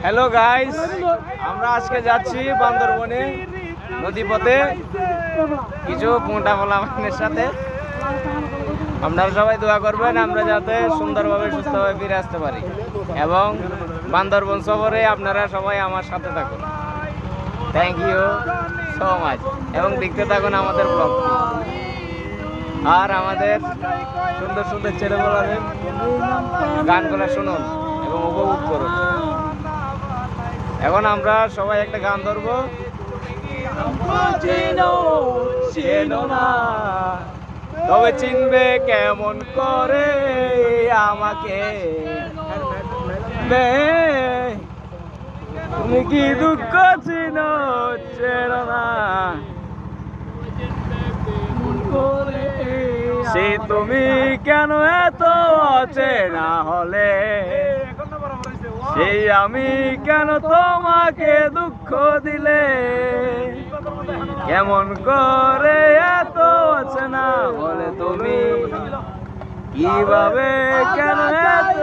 Hello guys, আমরা আজকে যাচ্ছি বান্দরবনে নদীপথে কিছু মোটা পোলাপানের সাথে। আপনারা সবাই দোয়া করবেন আমরা যাতে সুন্দরভাবে সুস্থভাবে ফিরে আসতে পারি এবং বান্দরবন সফরে আপনারা সবাই আমার সাথে থাকুন। থ্যাংক ইউ সো মাচ এবং দেখতে থাকুন আমাদের ব্লগ আর আমাদের সুন্দর সুন্দর ছেলেমেয়েদের গানগুলো শুনুন এবং উপভোগ করুন। এখন আমরা সবাই একটা গান ধরবো। চেনো না তবে চিনবে কেমন করে আমাকে, তুমি কি দুঃখ চেনো না সে তুমি কেন এত অচেনা হলে, সেই আমি কেন তোমাকে দুঃখ দিলে, কেমন করে এত অচেনা বলে তুমি কিভাবে কেন এত